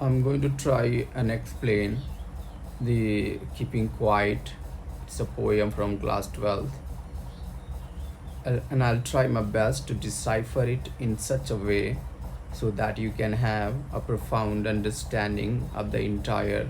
I'm going to try and explain the Keeping Quiet. It's a poem from class 12th, and I'll try my best to decipher it in such a way so that you can have a profound understanding of the entire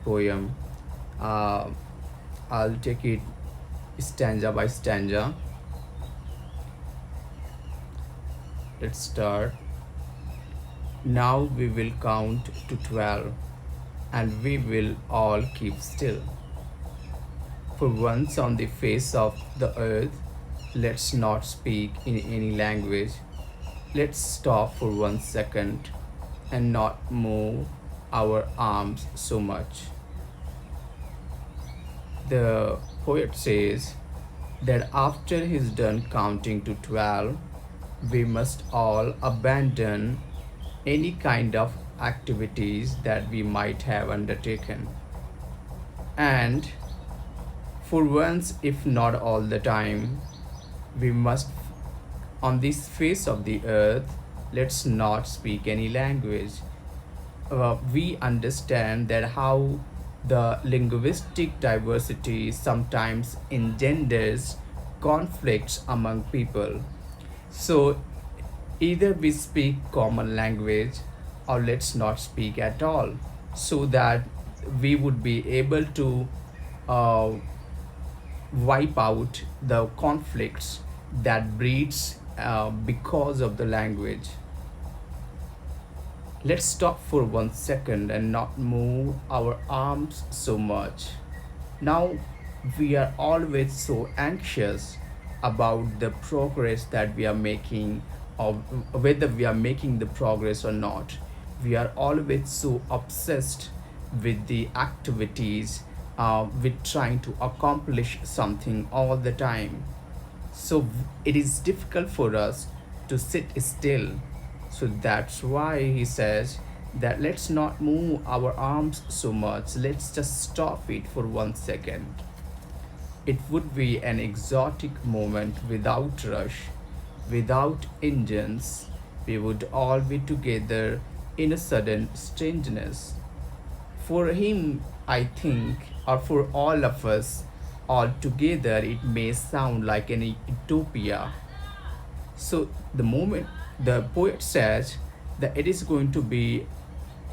poem. Uh, I'll take it stanza by stanza. Let's start. Now we will count to 12 and we will all keep still. For once on the face of the earth, let's not speak in any language. Let's stop for 1 second and not move our arms so much. The poet says that after he's done counting to 12, we must all abandon any kind of activities that we might have undertaken. And for once, if not all the time, we must, on this face of the earth, let's not speak any language. We understand that how the linguistic diversity sometimes engenders conflicts among people. So either we speak common language or let's not speak at all, so that we would be able to uh, wipe out the conflicts that breeds because of the language. Let's stop for 1 second and not move our arms so much. Now, we are always so anxious about the progress that we are making, or whether we are making the progress or not. We are always so obsessed with the activities, with trying to accomplish something all the time. So it is difficult for us to sit still. So that's why he says that let's not move our arms so much, let's just stop it for 1 second. It would be an exotic moment without rush, without engines. We would all be together in a sudden strangeness. For him, I think, or for all of us, all together, it may sound like an utopia. So the moment the poet says that it is going to be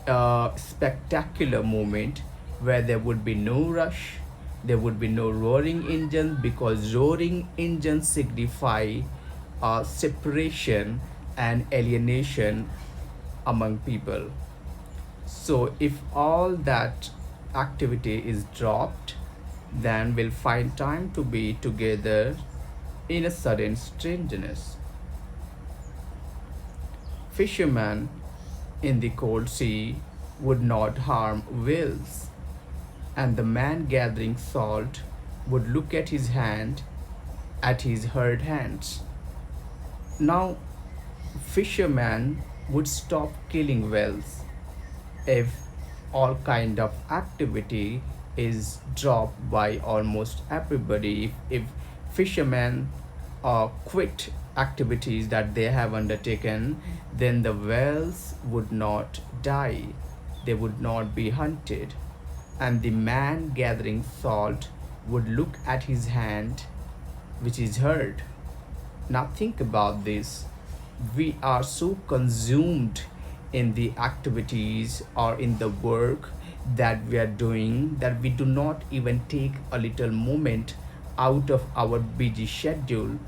a spectacular moment where there would be no rush, there would be no roaring engines, because roaring engines signify separation and alienation among people. So if all that activity is dropped, then we'll find time to be together in a sudden strangeness. Fishermen in the cold sea would not harm whales, and the man gathering salt would look at his hand, at his hurt hands. Now, fishermen would stop killing whales if all kind of activity is dropped by almost everybody. If fishermen quit activities that they have undertaken, then the whales would not die, they would not be hunted, and the man gathering salt would look at his hand which is hurt. Now think about this. We are so consumed in the activities or in the work that we are doing that we do not even take a little moment out of our busy schedule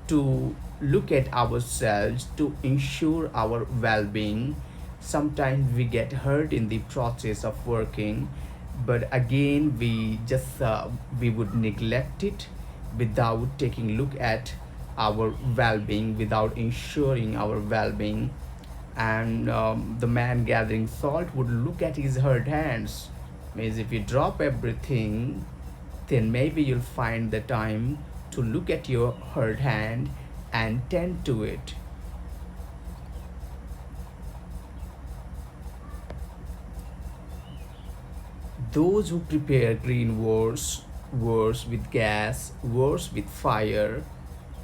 to look at ourselves, to ensure our well-being. Sometimes we get hurt in the process of working, but again we would neglect it without taking a look at our well-being, without ensuring our well-being. And the man gathering salt would look at his hurt hands. Means if you drop everything, then maybe you'll find the time to look at your hurt hand and tend to it. Those who prepare green wars with gas, wars with fire,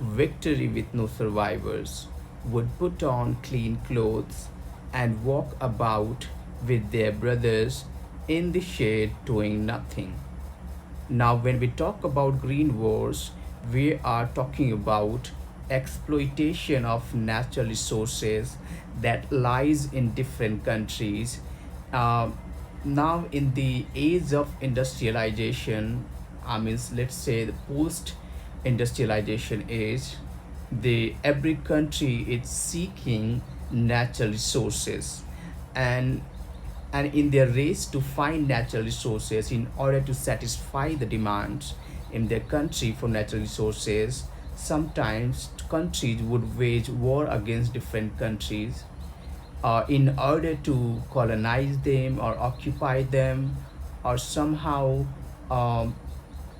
victory with no survivors, would put on clean clothes and walk about with their brothers in the shade doing nothing. Now, when we talk about green wars, we are talking about exploitation of natural resources that lies in different countries. Um, Now, in the age of industrialization, I mean, let's say the post-industrialization age, the every country is seeking natural resources, and in their race to find natural resources in order to satisfy the demands in their country for natural resources, sometimes countries would wage war against different countries in order to colonize them or occupy them, or somehow um,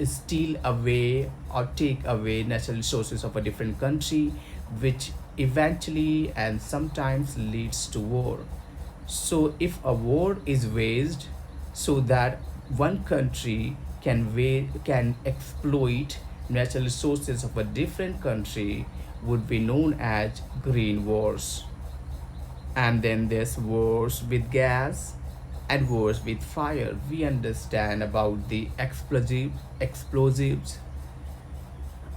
steal away or take away natural resources of a different country, which eventually and sometimes leads to war. So if a war is waged so that one country can exploit natural resources of a different country, would be known as green wars. And then there's wars with gas and wars with fire. We understand about the explosives.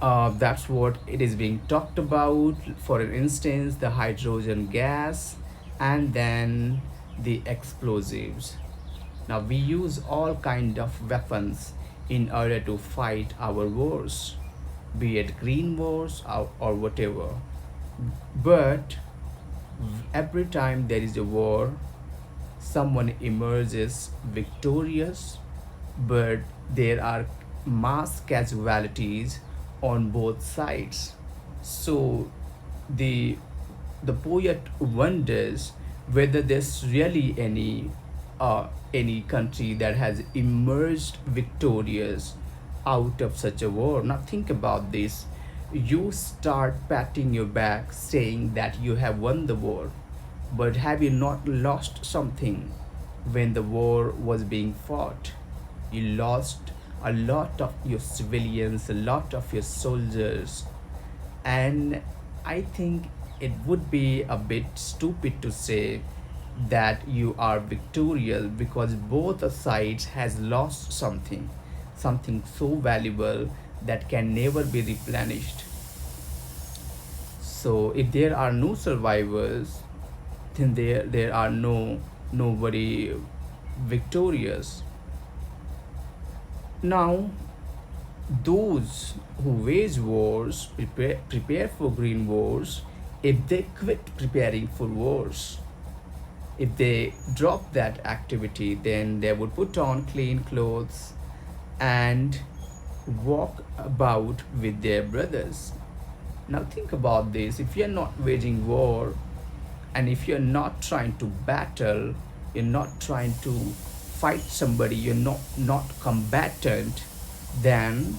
That's what it is being talked about. For instance, the hydrogen gas and then the explosives. Now we use all kind of weapons in order to fight our wars, be it green wars or whatever. But every time there is a war, someone emerges victorious, but there are mass casualties on both sides. So the the poet wonders whether there's really any country that has emerged victorious out of such a war. Now think about this. You start patting your back saying that you have won the war, but have you not lost something when the war was being fought? You lost a lot of your civilians, a lot of your soldiers, and I think it would be a bit stupid to say that you are victorious, because both sides has lost something so valuable that can never be replenished. So if there are no survivors, then there are nobody victorious. Now those who wage wars prepare for green wars. If they quit preparing for wars, if they drop that activity, then they would put on clean clothes and walk about with their brothers. Now think about this. If you're not waging war, and if you're not trying to battle, you're not trying to fight somebody, you're not combatant, then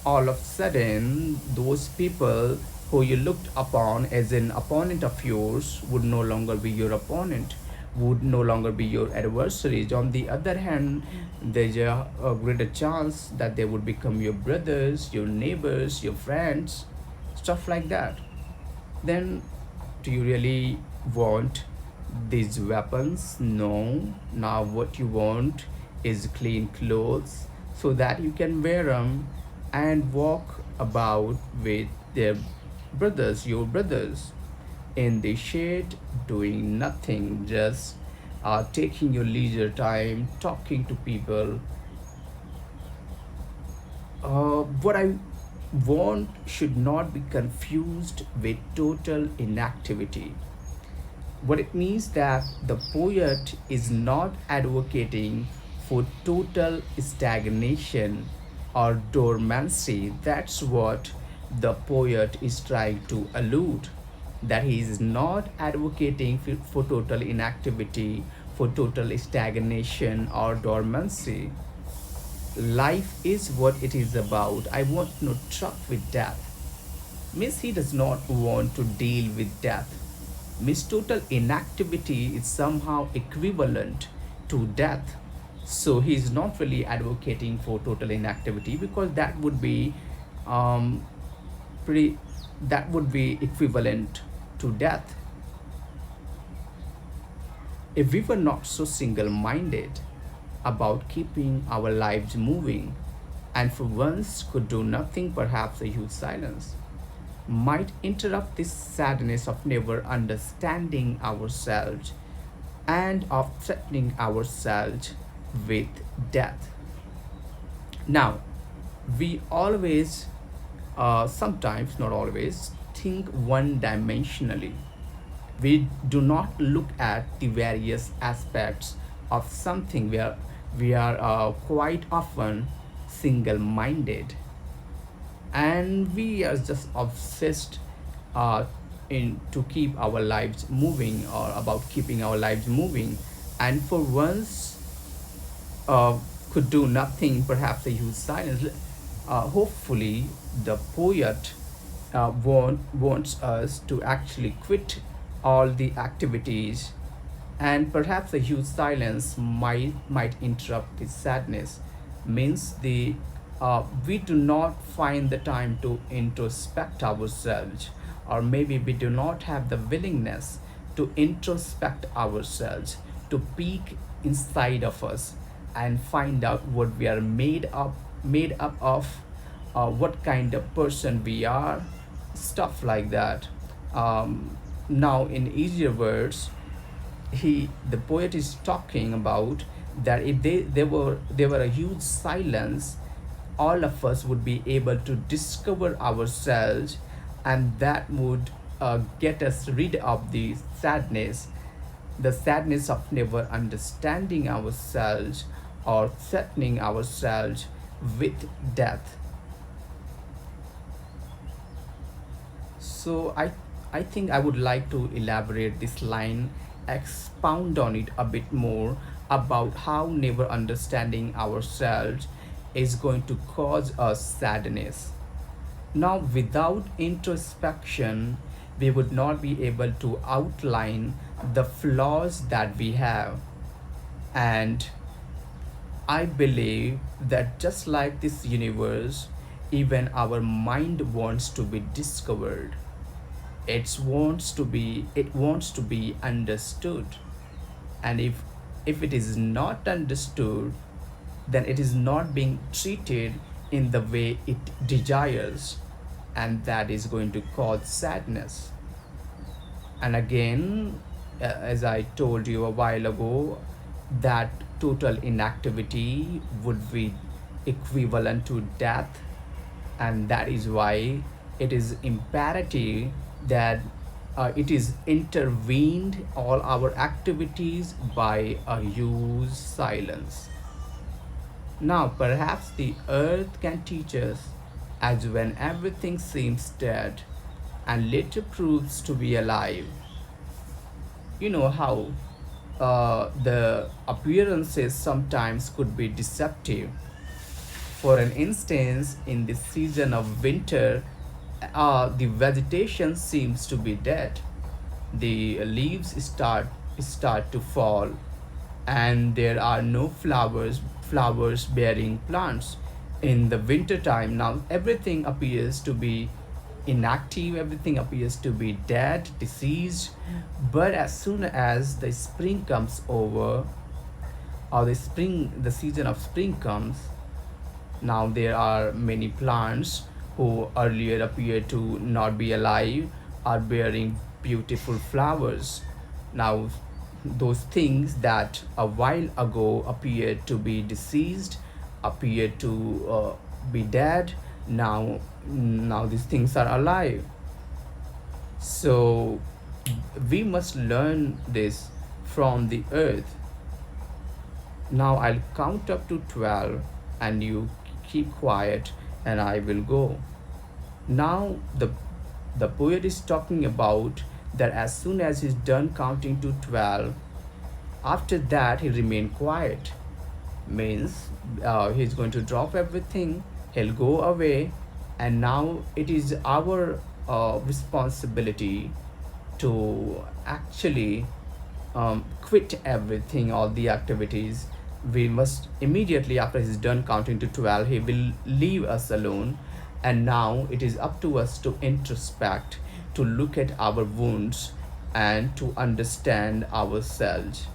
all of a sudden those people who you looked upon as an opponent of yours would no longer be your opponent, would no longer be your adversaries. On the other hand, there's a greater chance that they would become your brothers, your neighbors, your friends, stuff like that. Then do you really want these weapons? No. Now what you want is clean clothes so that you can wear them and walk about with their brothers, your brothers, in the shade doing nothing, just taking your leisure time, talking to people. What I want should not be confused with total inactivity. What it means that the poet is not advocating for total stagnation or dormancy. That's what the poet is trying to allude. That he is not advocating for total inactivity, for total stagnation or dormancy. Life is what it is about. I want no truck with death. Means he does not want to deal with death. Means total inactivity is somehow equivalent to death. So he is not really advocating for total inactivity, because that would be um, pretty that would be equivalent to death. If we were not so single minded about keeping our lives moving, and for once could do nothing, perhaps a huge silence might interrupt this sadness of never understanding ourselves and of threatening ourselves with death. Now, we always, sometimes, not always, think one dimensionally. We do not look at the various aspects of something where we are quite often single minded, and we are just obsessed uh, in to keep our lives moving, or about keeping our lives moving, and for once uh, could do nothing, perhaps a huge silence. Hopefully the poet wants us to actually quit all the activities, and perhaps a huge silence might interrupt the sadness. Means the we do not find the time to introspect ourselves, or maybe we do not have the willingness to introspect ourselves, to peek inside of us and find out what we are made up of, what kind of person we are, stuff like that. Now, in easier words, the poet is talking about that if there were a huge silence, all of us would be able to discover ourselves, and that would get us rid of the sadness of never understanding ourselves or threatening ourselves with death. So I think I would like to elaborate this line, expound on it a bit more, about how never understanding ourselves is going to cause us sadness. Now, without introspection, we would not be able to outline the flaws that we have. And I believe that just like this universe, even our mind wants to be discovered. It wants to be understood. And if it is not understood, then it is not being treated in the way it desires, and that is going to cause sadness. And again, as I told you a while ago, that total inactivity would be equivalent to death, and that is why it is imperative that it is intervened all our activities by a huge silence. Now, perhaps the earth can teach us, as when everything seems dead and later proves to be alive. You know how the appearances sometimes could be deceptive. For an instance, in the season of winter, the vegetation seems to be dead. The leaves start to fall, and there are no flowers bearing plants. In the winter time, now everything appears to be inactive, everything appears to be dead, deceased. But as soon as the spring comes over, or the season of spring comes, now there are many plants who earlier appeared to not be alive are bearing beautiful flowers. Now, those things that a while ago appeared to be deceased, appeared to be dead, now these things are alive. So we must learn this from the earth. Now I'll count up to 12, and you keep quiet, and I will go. Now the poet is talking about that as soon as he's done counting to 12, after that he remain quiet. Means he's going to drop everything, he'll go away, and now it is our responsibility to actually quit everything, all the activities. We must immediately, after he's done counting to 12, he will leave us alone, and now it is up to us to introspect, to look at our wounds, and to understand ourselves.